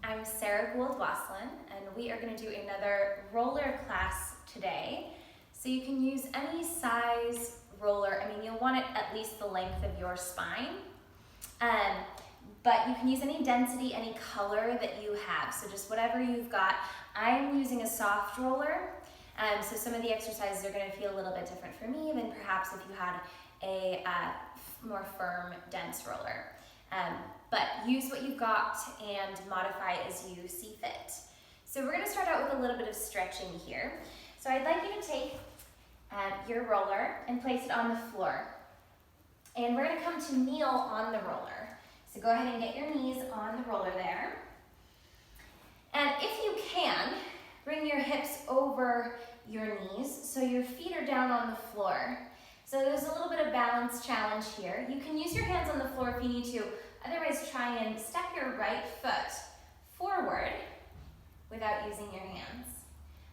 I'm Sarah Gould-Waslohn, and we are going to do another roller class today. So you can use any size roller. I mean, you'll want it at least the length of your spine. But you can use any density, any color that you have. So just whatever you've got. I'm using a soft roller. So some of the exercises are going to feel a little bit different for me than perhaps if you had a more firm, dense roller. But use what you've got and modify as you see fit. So we're going to start out with a little bit of stretching here. So I'd like you to take your roller and place it on the floor. And we're going to come to kneel on the roller. So go ahead and get your knees on the roller there. And if you can, bring your hips over your knees so your feet are down on the floor. So there's a little bit of balance challenge here. You can use your hands on the floor if you need to. Otherwise, try and step your right foot forward without using your hands.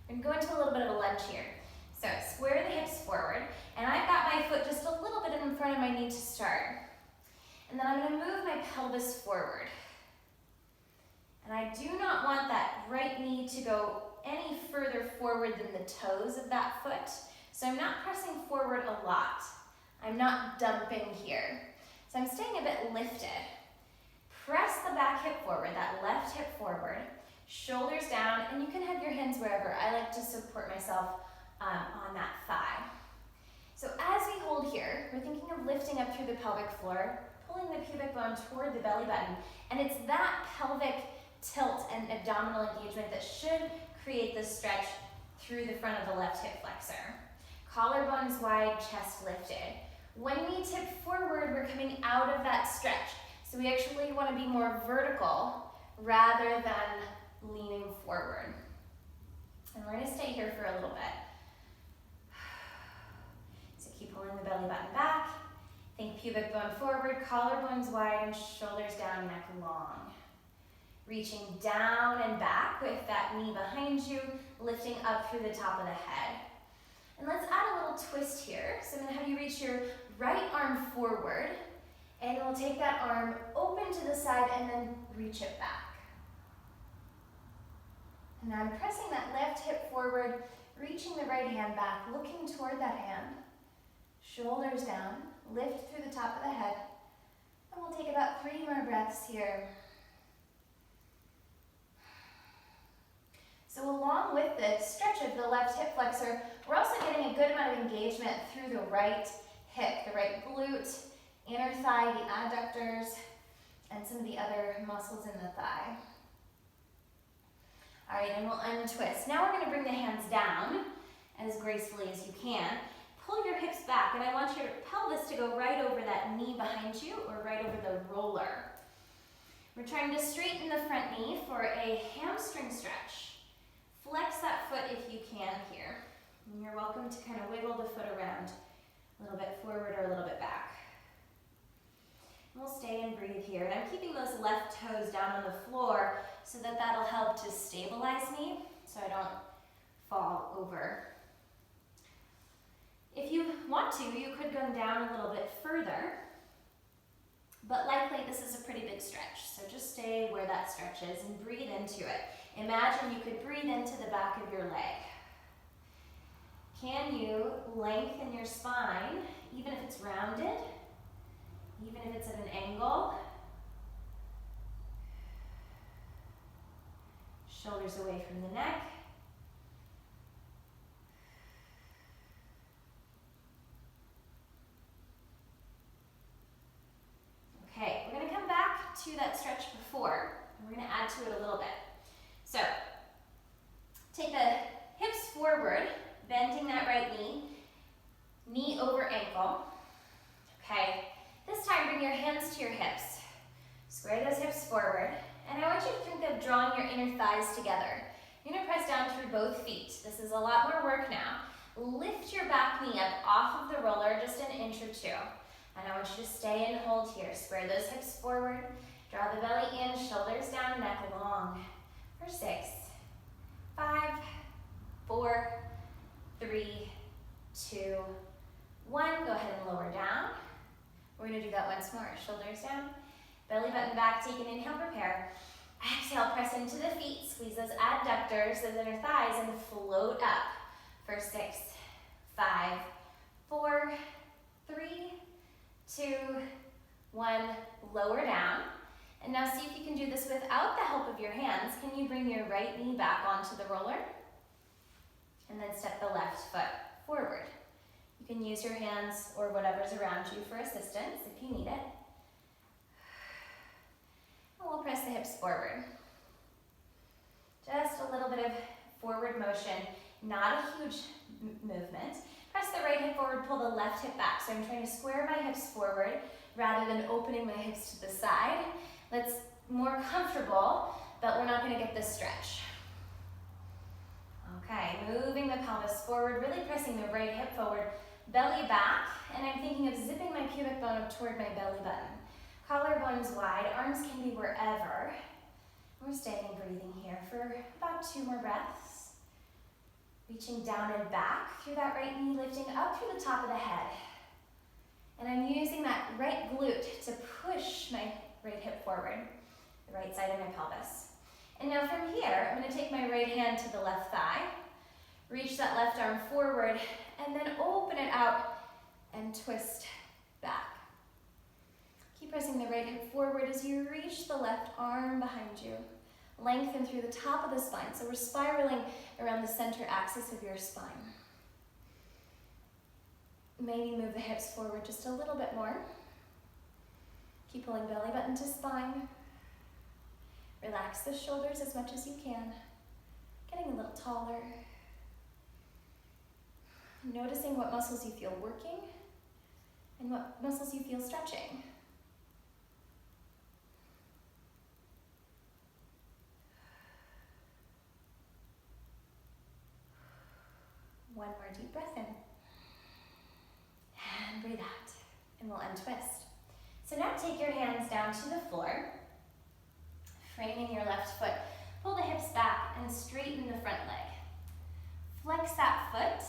We're going to go into a little bit of a lunge here. So square the hips forward, and I've got my foot just a little bit in front of my knee to start. And then I'm going to move my pelvis forward. And I do not want that right knee to go any further forward than the toes of that foot. So I'm not pressing forward a lot. I'm not dumping here. So I'm staying a bit lifted. Press the back hip forward, that left hip forward, shoulders down, and you can have your hands wherever. I like to support myself on that thigh. So as we hold here, we're thinking of lifting up through the pelvic floor, pulling the pubic bone toward the belly button, and it's that pelvic tilt and abdominal engagement that should create this stretch through the front of the left hip flexor. Collarbones wide, chest lifted. When we tip forward, we're coming out of that stretch. So we actually want to be more vertical rather than leaning forward. And we're going to stay here for a little bit. So keep pulling the belly button back. Think pubic bone forward, collarbones wide, and shoulders down, neck long. Reaching down and back with that knee behind you, lifting up through the top of the head. And let's add a little twist here. So I'm going to have you reach your right arm forward, and we'll take that arm open to the side and then reach it back. And now I'm pressing that left hip forward, reaching the right hand back, looking toward that hand. Shoulders down, lift through the top of the head. And we'll take about 3 more breaths here. So along with the stretch of the left hip flexor, we're also getting a good amount of engagement through the right hip, the right glute, inner thigh, the adductors, and some of the other muscles in the thigh. All right, and we'll untwist. Now we're going to bring the hands down as gracefully as you can. Pull your hips back, and I want your pelvis to go right over that knee behind you or right over the roller. We're trying to straighten the front knee for a hamstring stretch. Flex that foot if you can here. And you're welcome to kind of wiggle the foot around a little bit forward or a little bit back. And we'll stay and breathe here. And I'm keeping those left toes down on the floor so that that'll help to stabilize me so I don't fall over. If you want to, you could go down a little bit further, but likely this is a pretty big stretch. So just stay where that stretch is and breathe into it. Imagine you could breathe into the back of your leg. Can you lengthen your spine, even if it's rounded, even if it's at an angle? Shoulders away from the neck. Okay, we're going to come back to that stretch before, and we're going to add to it a little bit. So, take the hips forward, bending that right knee, knee over ankle. Okay, this time bring your hands to your hips. Square those hips forward, and I want you to think of drawing your inner thighs together. You're going to press down through both feet. This is a lot more work now. Lift your back knee up off of the roller just an inch or 2. And I want you to stay and hold here. Square those hips forward, draw the belly in, shoulders down, neck long. For 6, 5, 4, 3, 2, 1. Go ahead and lower down. We're going to do that once more. Shoulders down, belly button back, take an inhale, prepare. Exhale, press into the feet, squeeze those adductors, those inner thighs, and float up for 6, 5, 4, 3, 2, 1, lower down. And now see if you can do this without the help of your hands. Can you bring your right knee back onto the roller? And then step the left foot forward. You can use your hands or whatever's around you for assistance if you need it. And we'll press the hips forward. Just a little bit of forward motion, not a huge movement. Press the right hip forward, pull the left hip back. So I'm trying to square my hips forward rather than opening my hips to the side. That's more comfortable, but we're not going to get this stretch. Okay, moving the pelvis forward, really pressing the right hip forward, belly back, and I'm thinking of zipping my pubic bone up toward my belly button. Collarbones wide, arms can be wherever. We're staying and breathing here for about 2 more breaths. Reaching down and back through that right knee, lifting up through the top of the head. And I'm using that right glute to push my right hip forward, the right side of my pelvis. And now from here, I'm going to take my right hand to the left thigh, reach that left arm forward, and then open it out and twist back. Keep pressing the right hip forward as you reach the left arm behind you. Lengthen through the top of the spine, so we're spiraling around the center axis of your spine. Maybe move the hips forward just a little bit more. Keep pulling belly button to spine. Relax the shoulders as much as you can. Getting a little taller. Noticing what muscles you feel working and what muscles you feel stretching. One more deep breath in. And breathe out. And we'll untwist. So now take your hands down to the floor. Framing your left foot. Pull the hips back and straighten the front leg. Flex that foot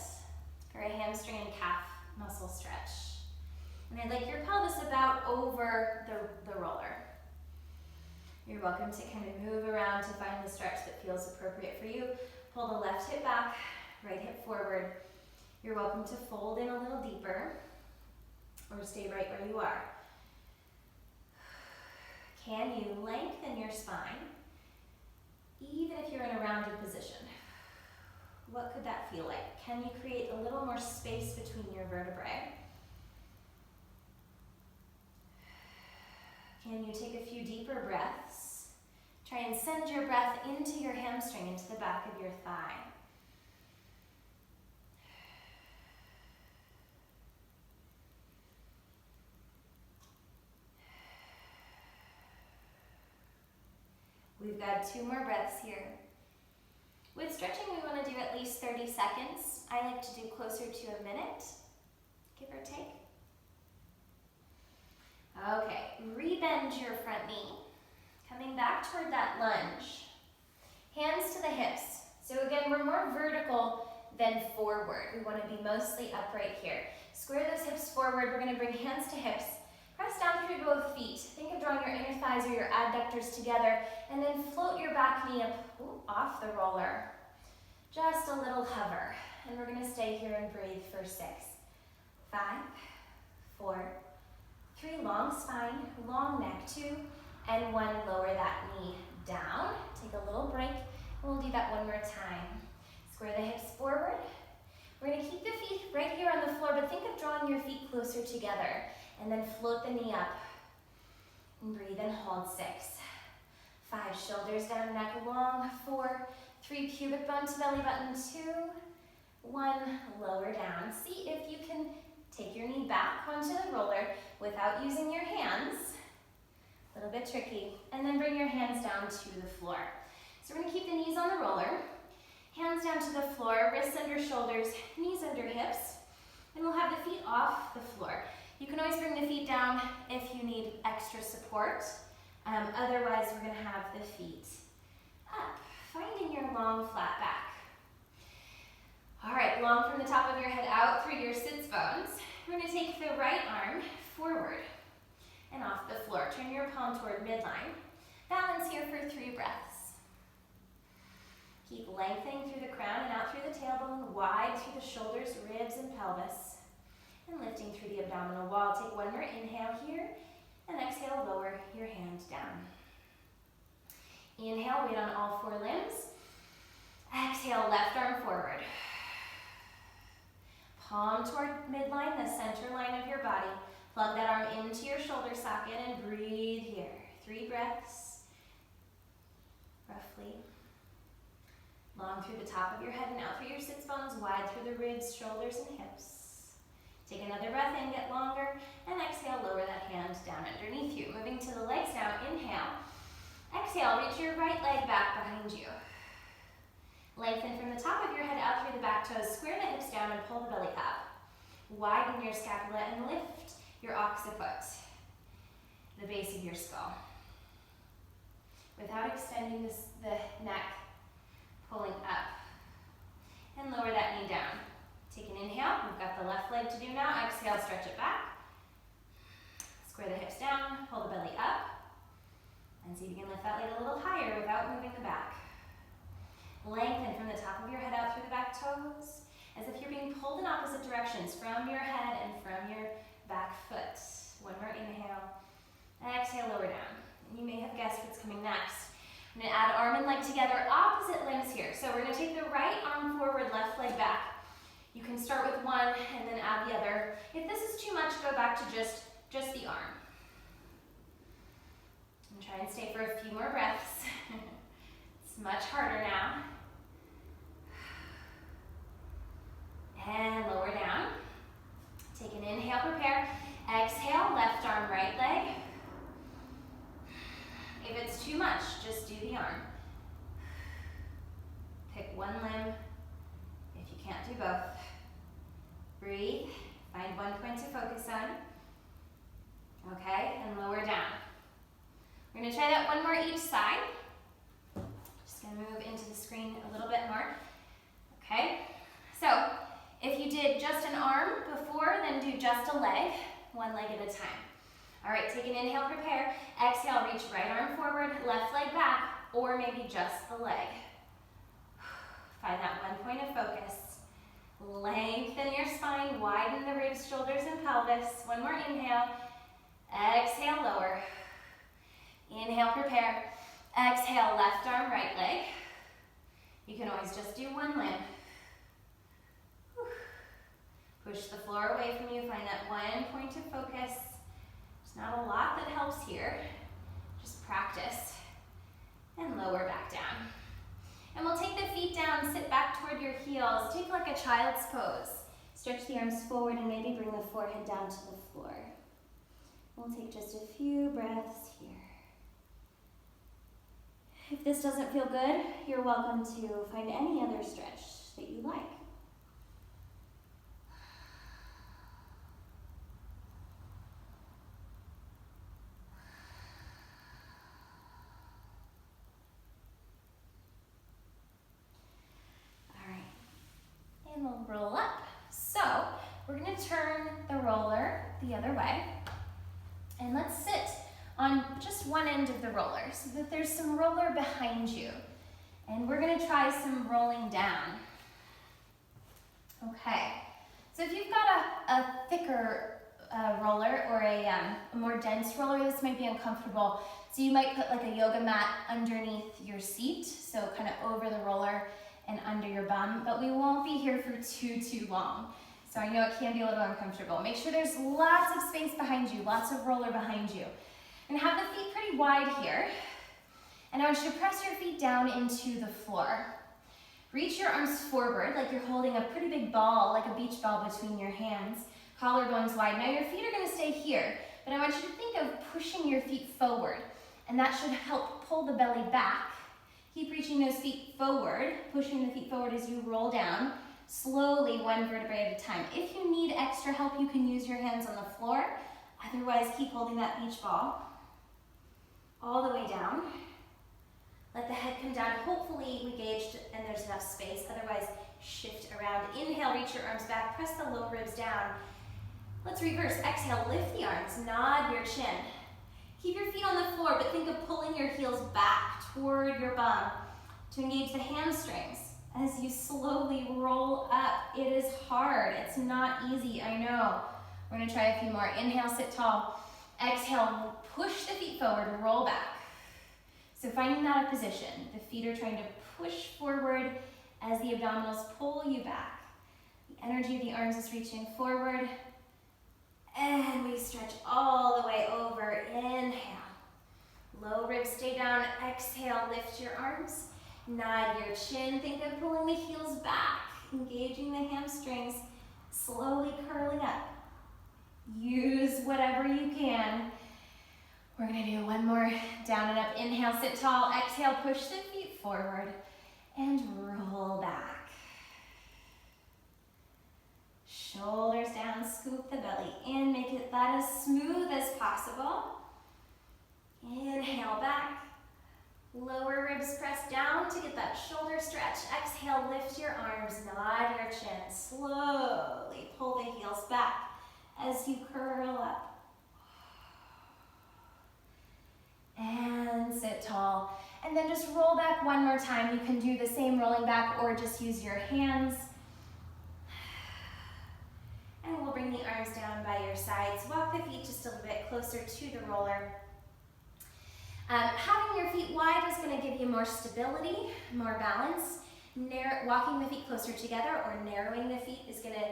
for a hamstring and calf muscle stretch. And I'd like your pelvis about over the roller. You're welcome to kind of move around to find the stretch that feels appropriate for you. Pull the left hip back, right hip forward. You're welcome to fold in a little deeper or stay right where you are. Can you lengthen your spine even if you're in a rounded position? What could that feel like? Can you create a little more space between your vertebrae? Can you take a few deeper breaths? Try and send your breath into your hamstring, into the back of your thigh. We've got 2 more breaths here. With stretching, we want to do at least 30 seconds. I like to do closer to a minute, give or take. Okay, rebend your front knee. Coming back toward that lunge. Hands to the hips. So again, we're more vertical than forward. We want to be mostly upright here. Square those hips forward. We're going to bring hands to hips. Press down through both feet. Think of drawing your inner thighs or your adductors together, and then float your back knee up off the roller. Just a little hover. And we're going to stay here and breathe for 6, 5, 4, 3, long spine, long neck, 2, and 1, lower that knee down. Take a little break, and we'll do that one more time. Square the hips forward. We're going to keep the feet right here on the floor, but think of drawing your feet closer together. And then float the knee up. And breathe and hold 6, 5, shoulders down, neck long, 4, 3, pubic bone to belly button, 2, 1, lower down. See if you can take your knee back onto the roller without using your hands. A little bit tricky. And then bring your hands down to the floor. So we're going to keep the knees on the roller. Hands down to the floor, wrists under shoulders, knees under hips. And we'll have the feet off the floor. You can always bring the feet down if you need extra support. Otherwise, we're going to have the feet up, finding your long, flat back. All right, long from the top of your head out through your sits bones. We're going to take the right arm forward and off the floor. Turn your palm toward midline. Balance here for 3 breaths. Keep lengthening through the crown and out through the tailbone, wide through the shoulders, ribs, and pelvis. And lifting through the abdominal wall. Take one more inhale here, and exhale, lower your hand down. Inhale, weight on all four limbs. Exhale, left arm forward. Palm toward midline, the center line of your body. Plug that arm into your shoulder socket and breathe here. 3 breaths, roughly. Long through the top of your head and out through your sits bones, wide through the ribs, shoulders, and hips. Take another breath in, get longer, and exhale, lower that hand down underneath you. Moving to the legs now, inhale. Exhale, reach your right leg back behind you. Lengthen from the top of your head out through the back toes, square the hips down and pull the belly up. Widen your scapula and lift your occiput, the base of your skull. Without extending the neck, pulling up. And lower that knee down. Take an inhale, we've got the left leg to do now. Exhale, stretch it back. Square the hips down, pull the belly up. And see if you can lift that leg a little higher without moving the back. Lengthen from the top of your head out through the back toes, as if you're being pulled in opposite directions from your head and from your back foot. One more inhale. Exhale, lower down. You may have guessed what's coming next. I'm going to add arm and leg together, opposite limbs here. So we're going to take the right arm forward, left leg back. You can start with one and then add the other. If this is too much, go back to just the arm. And try and stay for a few more breaths. It's much harder now. And lower down. Take an inhale, prepare. Exhale, left arm, right leg. If it's too much, just do the arm. Pick one limb if you can't do both. Breathe, find one point to focus on. Okay, and lower down. We're gonna try that one more each side. Just gonna move into the screen a little bit more. Okay, so if you did just an arm before, then do just a leg, one leg at a time. All right, take an inhale, prepare. Exhale, reach right arm forward, left leg back, or maybe just the leg. Find that one point of focus. Lengthen your spine, widen the ribs, shoulders, and pelvis. One more inhale. Exhale, lower. Inhale, prepare. Exhale, left arm, right leg. You can always just do one limb. Push the floor away from you. Find that one point of focus. There's not a lot that helps here. Just practice. And lower back down. And we'll take the feet down, sit back toward your heels. Take like a child's pose. Stretch the arms forward and maybe bring the forehead down to the floor. We'll take just a few breaths here. If this doesn't feel good, you're welcome to find any other stretch that you like. And we'll roll up. So we're going to turn the roller the other way. And let's sit on just one end of the roller so that there's some roller behind you. And we're going to try some rolling down. Okay. So if you've got a thicker roller or a more dense roller, this might be uncomfortable. So you might put like a yoga mat underneath your seat, so kind of over the roller and under your bum, but we won't be here for too long. So I know it can be a little uncomfortable. Make sure there's lots of space behind you, lots of roller behind you. And have the feet pretty wide here. And I want you to press your feet down into the floor. Reach your arms forward like you're holding a pretty big ball, like a beach ball between your hands. Collarbones wide. Now your feet are gonna stay here, but I want you to think of pushing your feet forward, and that should help pull the belly back. Keep reaching those feet forward, pushing the feet forward as you roll down, slowly one vertebrae at a time. If you need extra help, you can use your hands on the floor. Otherwise, keep holding that beach ball all the way down. Let the head come down. Hopefully we gauged and there's enough space. Otherwise, shift around. Inhale, reach your arms back, press the low ribs down. Let's reverse. Exhale, lift the arms, nod your chin. Keep your feet on the floor, but think of pulling your heels back toward your bum. to engage the hamstrings as you slowly roll up. It is hard. It's not easy, I know. We're gonna try a few more. Inhale, sit tall. Exhale, push the feet forward, roll back. So finding that position, the feet are trying to push forward as the abdominals pull you back. The energy of the arms is reaching forward. And we stretch all the way over. Inhale. Low ribs stay down. Exhale, lift your arms. Nod your chin. Think of pulling the heels back, engaging the hamstrings, slowly curling up. Use whatever you can. We're gonna do one more down and up. Inhale, sit tall. Exhale, push the feet forward and roll back. Shoulders down, scoop the belly in. Make that as smooth as possible. Inhale back. Lower ribs press down to get that shoulder stretch. Exhale, lift your arms, nod your chin. Slowly pull the heels back as you curl up. And sit tall. And then just roll back one more time. You can do the same rolling back or just use your hands. And we'll bring the arms down by your sides. Walk the feet just a little bit closer to the roller. Having your feet wide is going to give you more stability, more balance. Walking the feet closer together or narrowing the feet is going to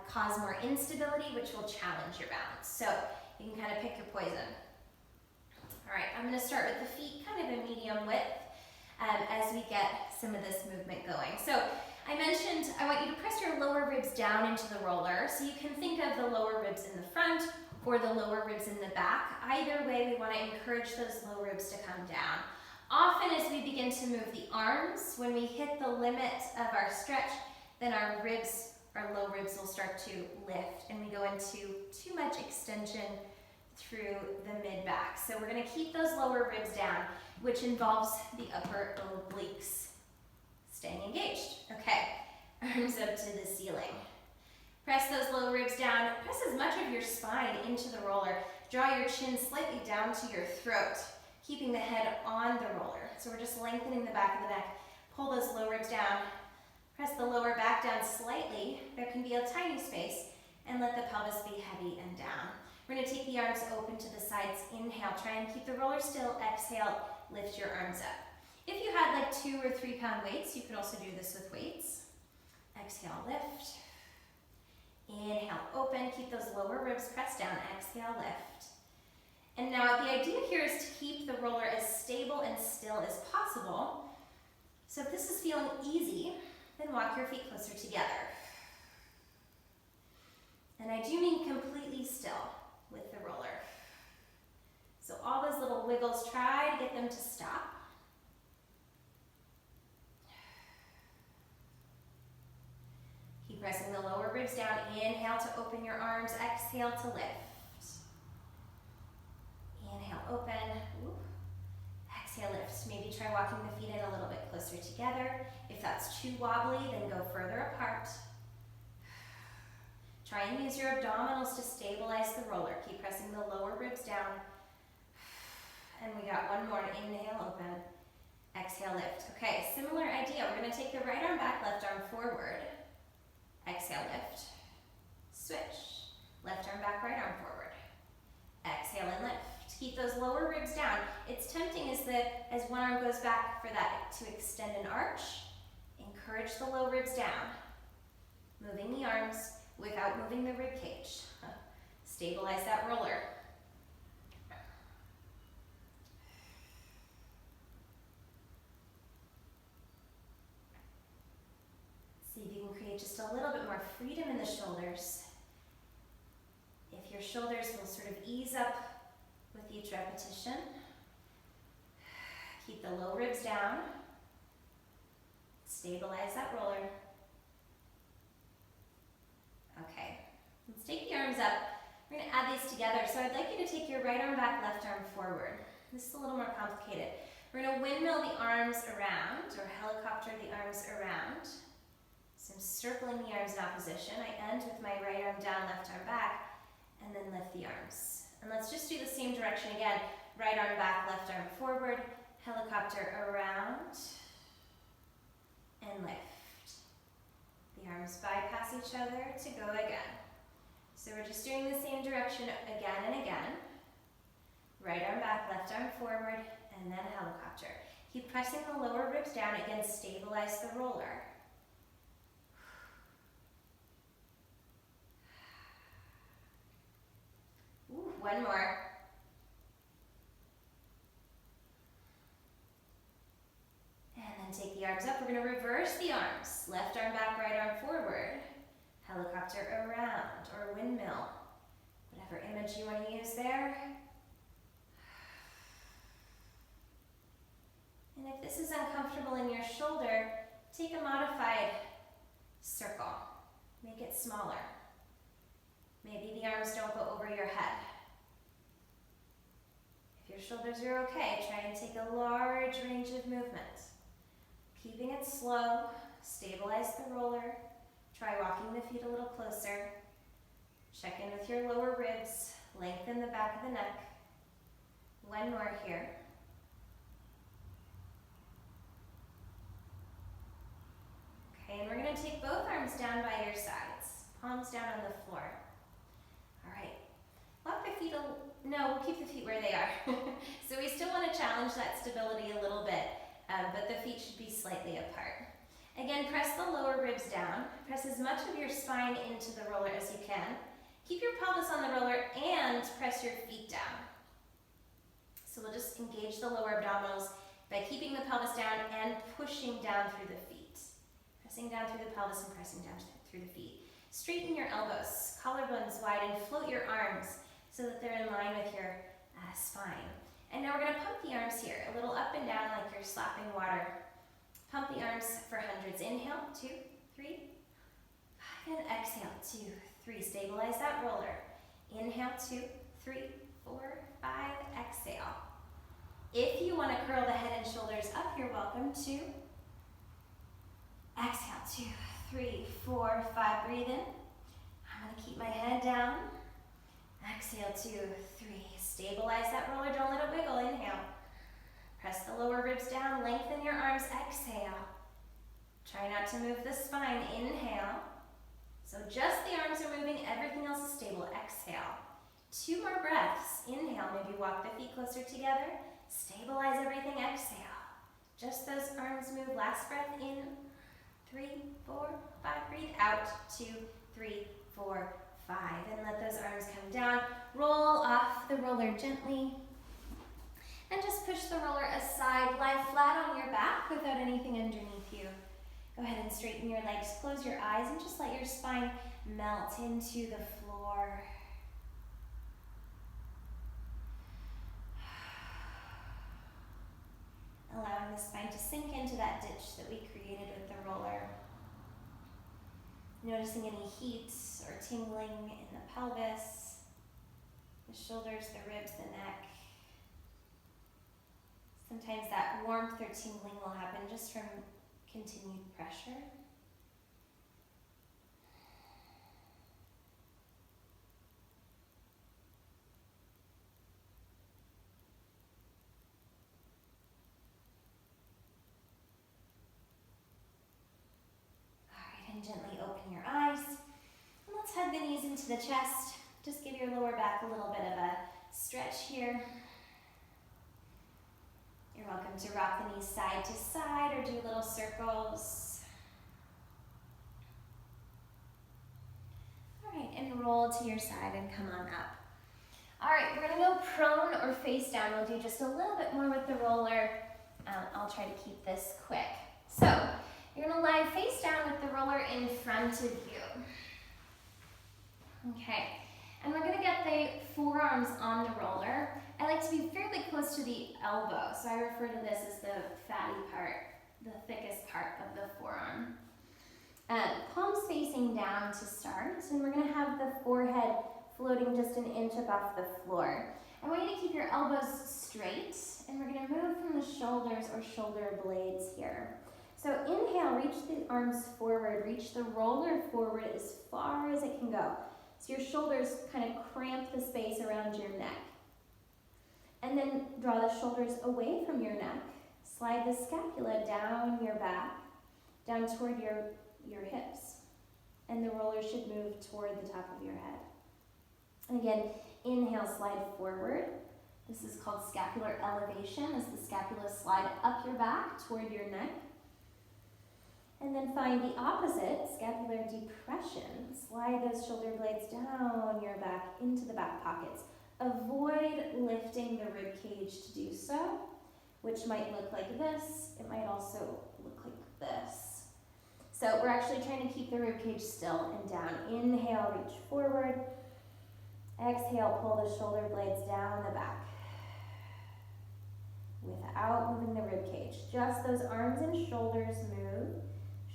cause more instability, which will challenge your balance. So you can kind of pick your poison. All right, I'm going to start with the feet kind of a medium width as we get some of this movement going. So I mentioned I want you to press your lower ribs down into the roller. So you can think of the lower ribs in the front or the lower ribs in the back. Either way, we want to encourage those low ribs to come down. Often as we begin to move the arms, when we hit the limit of our stretch, then our low ribs will start to lift and we go into too much extension through the mid-back. So we're going to keep those lower ribs down, which involves the upper obliques staying engaged. Okay, arms up to the ceiling. Press those low ribs down. Press as much of your spine into the roller. Draw your chin slightly down to your throat, keeping the head on the roller. So we're just lengthening the back of the neck. Pull those low ribs down. Press the lower back down slightly. There can be a tiny space, and let the pelvis be heavy and down. We're going to take the arms open to the sides. Inhale, try and keep the roller still. Exhale, lift your arms up. If you had like 2 or 3 pound weights, you could also do this with weights. Exhale, lift. Inhale, open, keep those lower ribs pressed down. Exhale, lift. And now the idea here is to keep the roller as stable and still as possible. So if this is feeling easy, then walk your feet closer together. And I do mean completely still with the roller. So all those little wiggles, try to get them to stop. Keep pressing the lower ribs down. Inhale to open your arms. Exhale to lift. Inhale, open. Ooh. Exhale, lift. Maybe try walking the feet in a little bit closer together. If that's too wobbly, then go further apart. Try and use your abdominals to stabilize the roller. Keep pressing the lower ribs down. And we got one more. Inhale, open. Exhale, lift. Okay, similar idea. We're going to take the right arm back, left arm forward. Exhale, lift. Switch. Left arm back, right arm forward. Exhale and lift. Keep those lower ribs down. It's tempting as one arm goes back for that to extend an arch. Encourage the low ribs down. Moving the arms without moving the rib cage. Stabilize that roller. See if you can create just a little bit more freedom in the shoulders. If your shoulders will sort of ease up with each repetition. Keep the low ribs down. Stabilize that roller. Okay, let's take the arms up. We're going to add these together. So I'd like you to take your right arm back, left arm forward. This is a little more complicated. We're going to windmill the arms around, or helicopter the arms around. So I'm circling the arms in opposition. I end with my right arm down, left arm back, and then lift the arms. And let's just do the same direction again. Right arm back, left arm forward, helicopter around, each other to go again. So we're just doing the same direction again and again. Right arm back, left arm forward, and then helicopter. Keep pressing the lower ribs down. Again, stabilize the roller. Ooh, one more. And then take the arms up. We're going to reverse the arms. Left arm back, right arm forward. Helicopter around, or windmill. Whatever image you want to use there. And if this is uncomfortable in your shoulder, take a modified circle. Make it smaller. Maybe the arms don't go over your head. If your shoulders are okay, try and take a large range of movement. Keeping it slow, stabilize the roller. Try walking the feet a little closer. Check in with your lower ribs. Lengthen the back of the neck. One more here. Okay, and we're going to take both arms down by your sides. Palms down on the floor. All right. Walk the feet no, we'll keep the feet where they are. So we still want to challenge that stability a little bit, but the feet should be slightly apart. Again, press the lower ribs down. Press as much of your spine into the roller as you can. Keep your pelvis on the roller and press your feet down. So we'll just engage the lower abdominals by keeping the pelvis down and pushing down through the feet. Pressing down through the pelvis and pressing down through the feet. Straighten your elbows, collarbones wide, and float your arms so that they're in line with your spine. And now we're going to pump the arms here, a little up and down like you're slapping water. Pump the arms for hundreds. Inhale, 2, 3, 5, and exhale, 2, 3. Stabilize that roller. Inhale, 2, 3, 4, 5, exhale. If you want to curl the head and shoulders up, you're welcome to. Exhale, 2, 3, 4, 5. Breathe in. I'm going to keep my head down. Exhale, 2, 3. Stabilize that roller. Don't let it wiggle. Inhale. Press the lower ribs down. Lengthen your arms. Exhale. Try not to move the spine. Inhale. So just the arms are moving. Everything else is stable. Exhale. 2 more breaths. Inhale. Maybe walk the feet closer together. Stabilize everything. Exhale. Just those arms move. Last breath in. 3, 4, 5. Breathe out. 2, 3, 4, 5. And let those arms come down. Roll off the roller gently. And just push the roller aside. Lie flat on your back without anything underneath you. Go ahead and straighten your legs. Close your eyes and just let your spine melt into the floor. Allowing the spine to sink into that ditch that we created with the roller. Noticing any heat or tingling in the pelvis, the shoulders, the ribs, the neck. Sometimes that warmth or tingling will happen just from continued pressure. And gently open your eyes. And let's hug the knees into the chest. Just give your lower back a little bit of a stretch here. You're welcome to rock the knees side to side or do little circles. All right, and roll to your side and come on up. All right, we're gonna go prone or face down. We'll do just a little bit more with the roller. I'll try to keep this quick. So, you're going to lie face down with the roller in front of you. Okay, and we're going to get the forearms on the roller. I like to be fairly close to the elbow, so I refer to this as the fatty part, the thickest part of the forearm. Palms facing down to start, and we're going to have the forehead floating just an inch above the floor. I want you to keep your elbows straight, and we're going to move from the shoulders or shoulder blades here. So inhale, reach the arms forward, reach the roller forward as far as it can go. So your shoulders kind of cramp the space around your neck. And then draw the shoulders away from your neck. Slide the scapula down your back, down toward your hips. and the roller should move toward the top of your head. And again, inhale, slide forward. This is called scapular elevation, as the scapula slide up your back toward your neck. And then find the opposite, scapular depression. Slide those shoulder blades down your back into the back pockets. Avoid lifting the rib cage to do so, which might look like this. It might also look like this. So we're actually trying to keep the rib cage still and down. Inhale, reach forward. Exhale, pull the shoulder blades down the back without moving the rib cage. Just those arms and shoulders move.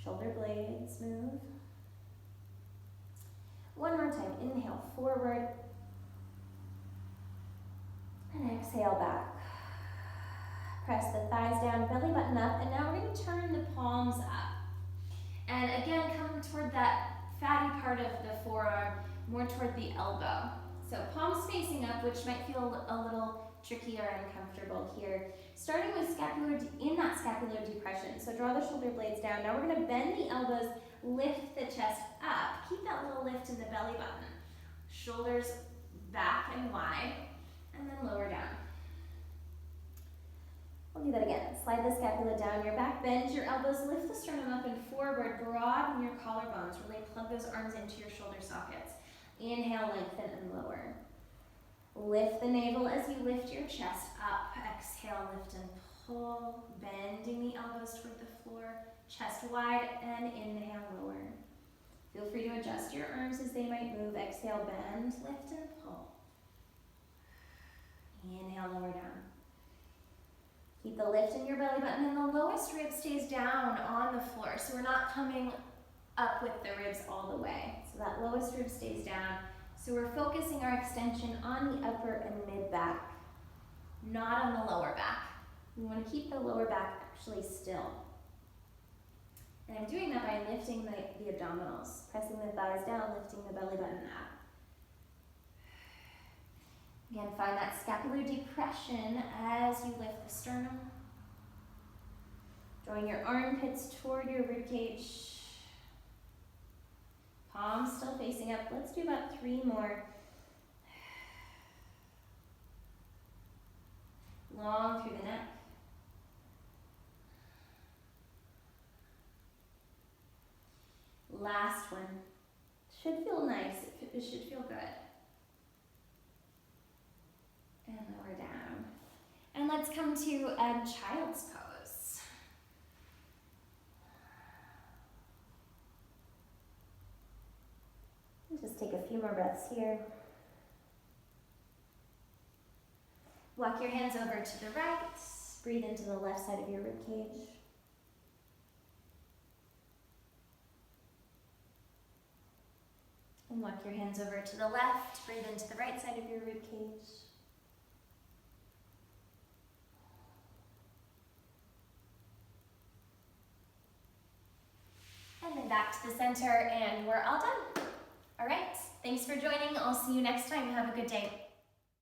Shoulder blades move. One more time. Inhale, forward. And exhale, back. Press the thighs down, belly button up, and now we're going to turn the palms up. And again, come toward that fatty part of the forearm, more toward the elbow. So palms facing up, which might feel a little tricky or uncomfortable here. Starting with in that scapular depression. So draw the shoulder blades down. Now we're going to bend the elbows, lift the chest up. Keep that little lift in the belly button. Shoulders back and wide, and then lower down. We'll do that again. Slide the scapula down your back, bend your elbows, lift the sternum up and forward, broaden your collarbones. Really plug those arms into your shoulder sockets. Inhale, lengthen and lower. Lift the navel as you lift your chest up. Exhale, lift and pull, bending the elbows toward the floor, chest wide, and inhale, lower. Feel free to adjust your arms as they might move. Exhale, bend, lift and pull. Inhale, lower down. Keep the lift in your belly button, and the lowest rib stays down on the floor. So we're not coming up with the ribs all the way. So that lowest rib stays down. So we're focusing our extension on the upper and mid back, not on the lower back. We want to keep the lower back actually still. And I'm doing that by lifting the abdominals, pressing the thighs down, lifting the belly button up. Again, find that scapular depression as you lift the sternum. Drawing your armpits toward your ribcage. Palms still facing up. Let's do about 3 more. Long through the neck. Last one. Should feel nice. It should feel good. And lower down. And let's come to a child's pose. Just take a few more breaths here. Walk your hands over to the right. Breathe into the left side of your rib cage. And walk your hands over to the left. Breathe into the right side of your rib cage. And then back to the center, and we're all done. All right, thanks for joining. I'll see you next time. Have a good day.